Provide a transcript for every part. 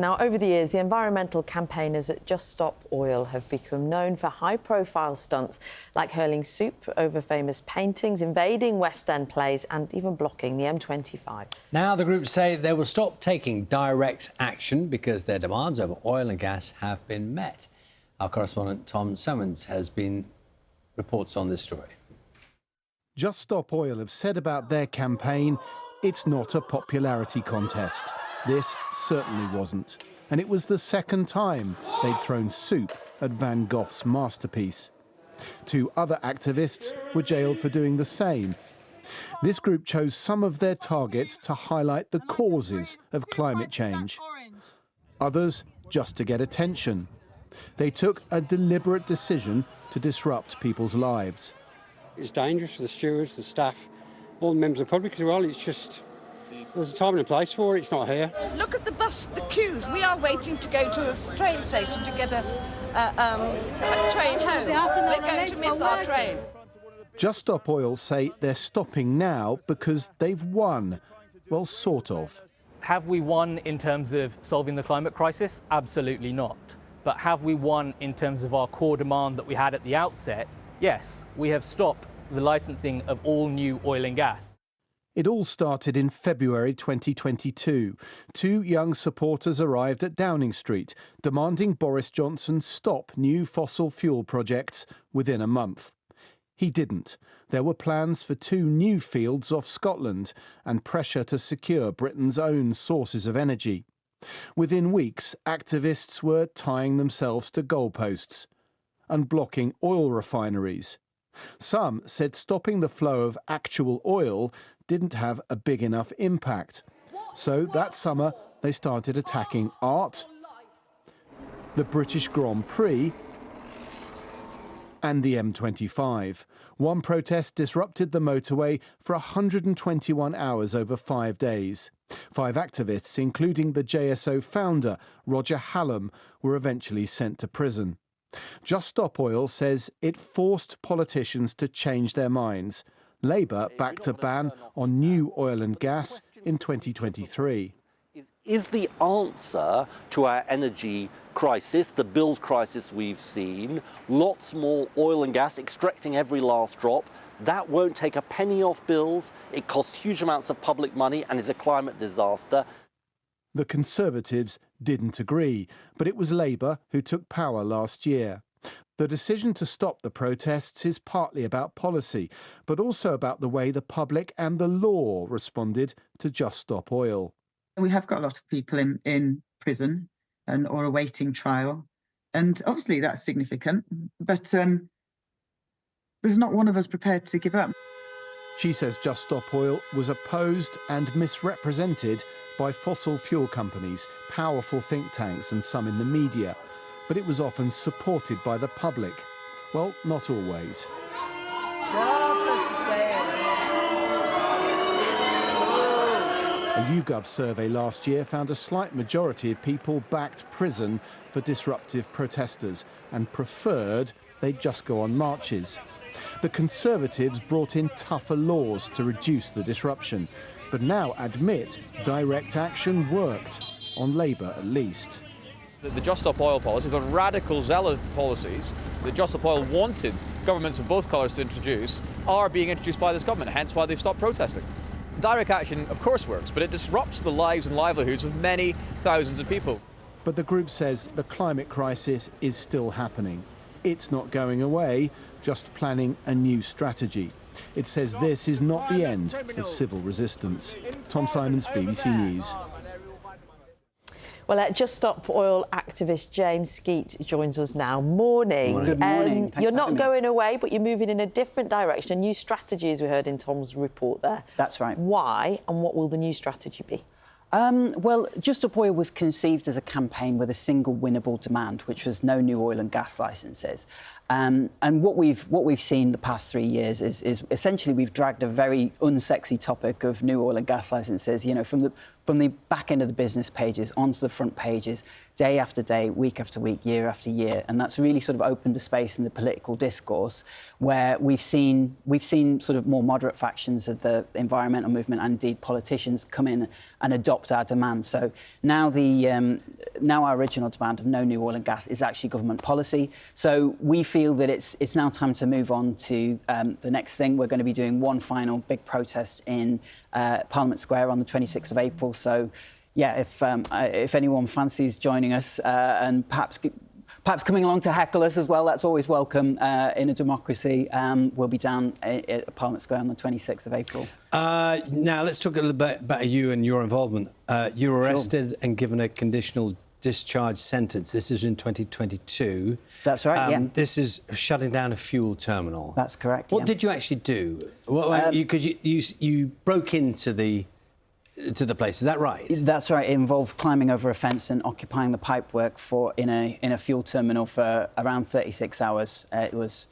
Now, over the years, the environmental campaigners at Just Stop Oil have become known for high-profile stunts like hurling soup over famous paintings, invading West End plays and even blocking the M25. Now the group say they will stop taking direct action because their demands over oil and gas have been met. Our correspondent Tom Summons reports on this story. Just Stop Oil have said about their campaign, it's not a popularity contest. This certainly wasn't. And it was the second time they'd thrown soup at Van Gogh's masterpiece. 2 other activists were jailed for doing the same. This group chose some of their targets to highlight the causes of climate change. Others just to get attention. They took a deliberate decision to disrupt people's lives. It's dangerous for the stewards, the staff, all the members of the public as well. It's just, there's a time and a place for it. It's not here. Look at the queues. We are waiting to go to a train station to get a train home. We're going to miss our train. Just Stop Oil say they're stopping now because they've won. Well, sort of. Have we won in terms of solving the climate crisis? Absolutely not. But have we won in terms of our core demand that we had at the outset? Yes, we have stopped the licensing of all new oil and gas. It all started in February 2022. 2 young supporters arrived at Downing Street, demanding Boris Johnson stop new fossil fuel projects within a month. He didn't. There were plans for 2 new fields off Scotland and pressure to secure Britain's own sources of energy. Within weeks, activists were tying themselves to goalposts and blocking oil refineries. Some said stopping the flow of actual oil didn't have a big enough impact. So that summer, they started attacking art, the British Grand Prix and the M25. One protest disrupted the motorway for 121 hours over 5 days. 5 activists, including the JSO founder, Roger Hallam, were eventually sent to prison. Just Stop Oil says it forced politicians to change their minds. Labour backed a ban on new oil and gas in 2023. Is the answer to our energy crisis, the bills crisis we've seen, lots more oil and gas, extracting every last drop? That won't take a penny off bills. It costs huge amounts of public money and is a climate disaster. The Conservatives didn't agree, but it was Labour who took power last year. The decision to stop the protests is partly about policy, but also about the way the public and the law responded to Just Stop Oil. We have got a lot of people in prison or awaiting trial, and obviously that's significant, but there's not one of us prepared to give up. She says Just Stop Oil was opposed and misrepresented by fossil fuel companies, powerful think tanks and some in the media, but it was often supported by the public. Well, not always. A YouGov survey last year found a slight majority of people backed prison for disruptive protesters and preferred they'd just go on marches. The Conservatives brought in tougher laws to reduce the disruption, but now admit direct action worked, on Labour at least. The Just Stop Oil policies, the radical, zealous policies that Just Stop Oil wanted governments of both colours to introduce, are being introduced by this government, hence why they've stopped protesting. Direct action, of course, works, but it disrupts the lives and livelihoods of many thousands of people. But the group says the climate crisis is still happening. It's not going away, just planning a new strategy. It says this is not the end of civil resistance. Tom Simons, BBC News. Well, Just Stop Oil activist James Skeet joins us now. Morning. Good morning. You're not going away, but you're moving in a different direction. A new strategy, as we heard in Tom's report there. That's right. Why, and what will the new strategy be? Well, Just Stop Oil was conceived as a campaign with a single winnable demand, which was no new oil and gas licences. And what we've seen the past 3 years is essentially we've dragged a very unsexy topic of new oil and gas licences, you know, from from the back end of the business pages onto the front pages, day after day, week after week, year after year. And that's really sort of opened the space in the political discourse where we've seen sort of more moderate factions of the environmental movement and indeed politicians come in and adopt our demand. So now now our original demand of no new oil and gas is actually government policy. So we feel that it's now time to move on to the next thing. We're going to be doing one final big protest in Parliament Square on the 26th of April. So, yeah, if anyone fancies joining us and perhaps coming along to heckle us as well, that's always welcome in a democracy. We'll be down at Parliament Square on the 26th of April. Now, let's talk a little bit about you and your involvement. You were arrested and given a conditional discharge sentence. This is in 2022. That's right, yeah. This is shutting down a fuel terminal. That's correct, What did you actually do? Because you broke into the place, is that right? That's right. It involved climbing over a fence and occupying the pipework in a fuel terminal for around 36 hours. It was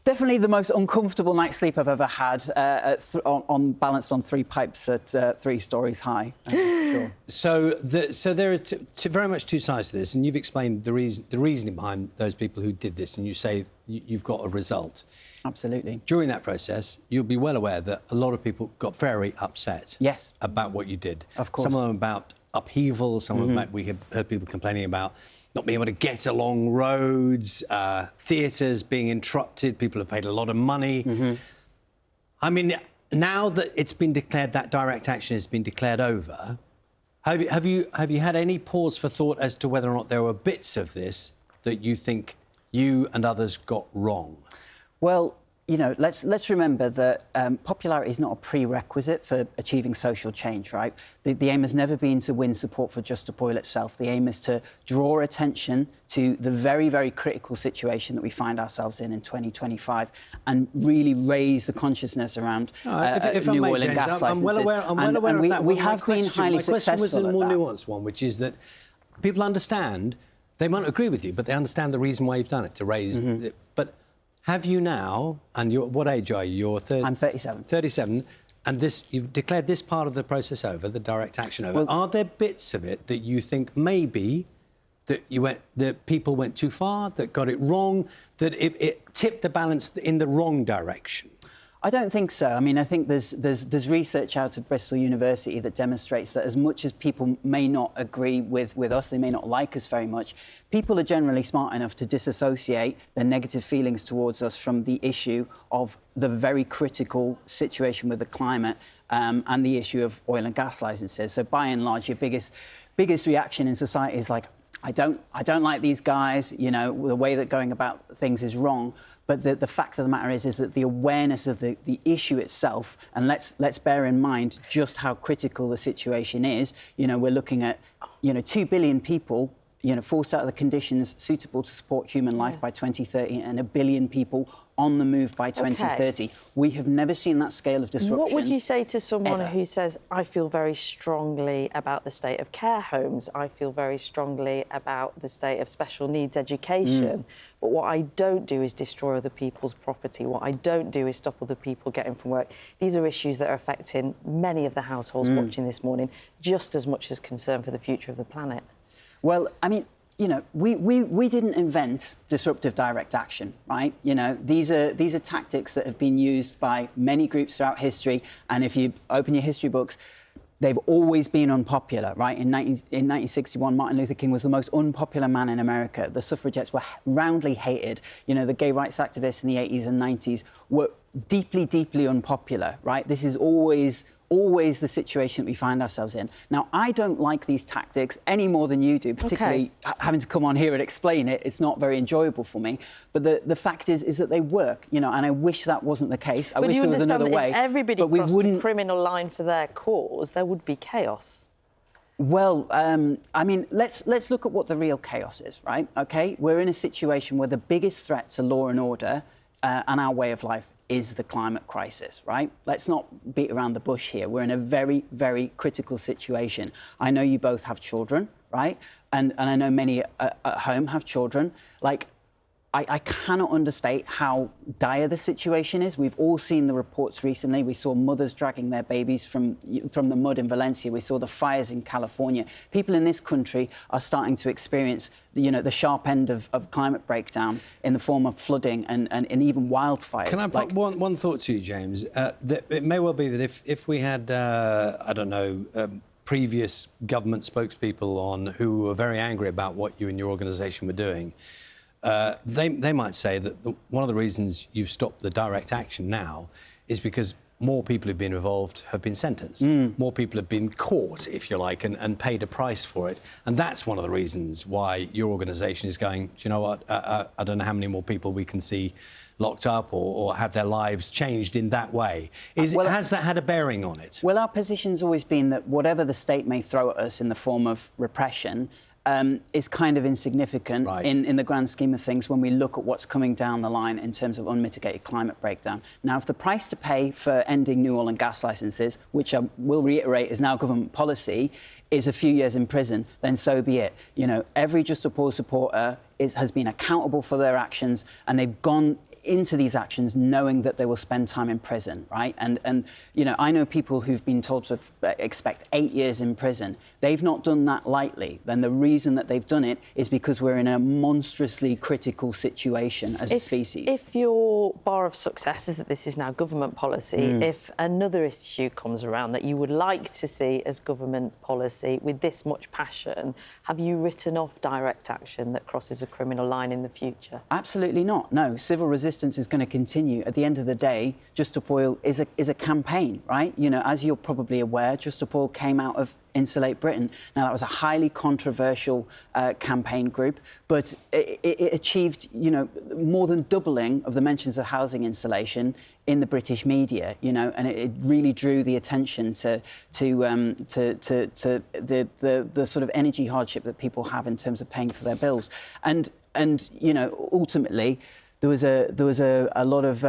definitely the most uncomfortable night's sleep I've ever had, balanced on 3 pipes at 3 stories high. Sure. So there are very much 2 sides to this, and you've explained the reasoning behind those people who did this, and you say you've got a result. Absolutely. During that process, you'll be well aware that a lot of people got very upset. Yes. About what you did. Of course. Some of them about upheaval. Some of them we have heard people complaining about not being able to get along roads, theatres being interrupted. People have paid a lot of money. I mean, now that it's been declared, that direct action has been declared over, have you had any pause for thought as to whether or not there were bits of this that you think you and others got wrong? Well, you know, let's remember that popularity is not a prerequisite for achieving social change, right? The aim has never been to win support for Just Stop Oil itself. The aim is to draw attention to the very, very critical situation that we find ourselves in 2025 and really raise the consciousness around new oil and gas licenses. I'm well aware of that. We have been highly successful. My question was a more nuanced one, which is that people understand, they might agree with you, but they understand the reason why you've done it, to raise... But have you now, and what age are you? I'm 37. 37, and you've declared this part of the process over, the direct action over. Well, are there bits of it that you think maybe that people went too far, that got it wrong, that it tipped the balance in the wrong direction? I don't think so. I mean, I think there's research out of Bristol University that demonstrates that as much as people may not agree with us, they may not like us very much, people are generally smart enough to disassociate their negative feelings towards us from the issue of the very critical situation with the climate and the issue of oil and gas licenses. So by and large, your biggest reaction in society is like, I don't like these guys, you know, the way that going about things is wrong. But the fact of the matter is that the awareness of the issue itself, and let's bear in mind just how critical the situation is. You know, we're looking at, 2 billion people, forced out of the conditions suitable to support human life by 2030 and 1 billion people on the move by 2030. Okay. We have never seen that scale of disruption. What would you say to someone ever. Who says, I feel very strongly about the state of care homes, I feel very strongly about the state of special needs education, but what I don't do is destroy other people's property, what I don't do is stop other people getting from work. These are issues that are affecting many of the households watching this morning, just as much as concern for the future of the planet. Well, I mean, we didn't invent disruptive direct action, right? These are tactics that have been used by many groups throughout history, and if you open your history books, they've always been unpopular, right? In 1961, Martin Luther King was the most unpopular man in America. The suffragettes were roundly hated. The gay rights activists in the 80s and 90s were deeply, deeply unpopular, right? This is always the situation that we find ourselves in. Now, I don't like these tactics any more than you do, particularly having to come on here and explain it. It's not very enjoyable for me. But the fact is that they work, and I wish that wasn't the case. I wish there was another way. If everybody crossed the criminal line for their cause, there would be chaos. Well, I mean, let's look at what the real chaos is, right? OK, we're in a situation where the biggest threat to law and order and our way of life is the climate crisis, right? Let's not beat around the bush here. We're in a very, very critical situation. I know you both have children, right? And I know many at home have children. Like, I cannot understate how dire the situation is. We've all seen the reports recently. We saw mothers dragging their babies from the mud in Valencia. We saw the fires in California. People in this country are starting to experience the sharp end of climate breakdown in the form of flooding and even wildfires. Can I put one thought to you, James? That it may well be that if we had, I don't know, previous government spokespeople on who were very angry about what you and your organisation were doing, they might say that one of the reasons you've stopped the direct action now is because more people who've been involved have been sentenced. More people have been caught, if you like, and paid a price for it. And that's one of the reasons why your organisation is going, do you know what, I don't know how many more people we can see locked up or have their lives changed in that way. Has that had a bearing on it? Well, our position's always been that whatever the state may throw at us in the form of repression is kind of insignificant in the grand scheme of things when we look at what's coming down the line in terms of unmitigated climate breakdown. Now, if the price to pay for ending new oil and gas licences, which I will reiterate is now government policy, is a few years in prison, then so be it. You know, every Just Stop Oil supporter has been accountable for their actions, and they've gone into these actions knowing that they will spend time in prison, right? And you know, I know people who've been told to expect 8 years in prison. They've not done that lightly. Then the reason that they've done it is because we're in a monstrously critical situation as a species. If your bar of success is that this is now government policy, if another issue comes around that you would like to see as government policy with this much passion, have you written off direct action that crosses a criminal line in the future? Absolutely not. No, civil resistance is going to continue. At the end of the day, Just Stop Oil is a campaign, right? You know, as you're probably aware, Just Stop Oil came out of Insulate Britain. Now, that was a highly controversial campaign group, but it achieved, you know, more than doubling of the mentions of housing insulation in the British media, you know, and it really drew the attention to the sort of energy hardship that people have in terms of paying for their bills. And you know, ultimately, there was a lot of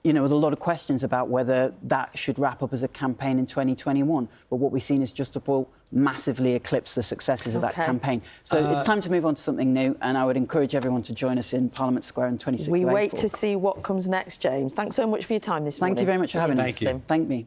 you know, with a lot of questions about whether that should wrap up as a campaign in 2021. But what we've seen is Just Stop Oil massively eclipse the successes of that campaign. So it's time to move on to something new, and I would encourage everyone to join us in Parliament Square on 26th of April. We wait to see what comes next, James. Thanks so much for your time this morning. Thank you very much for having us. Thank you. Thank me.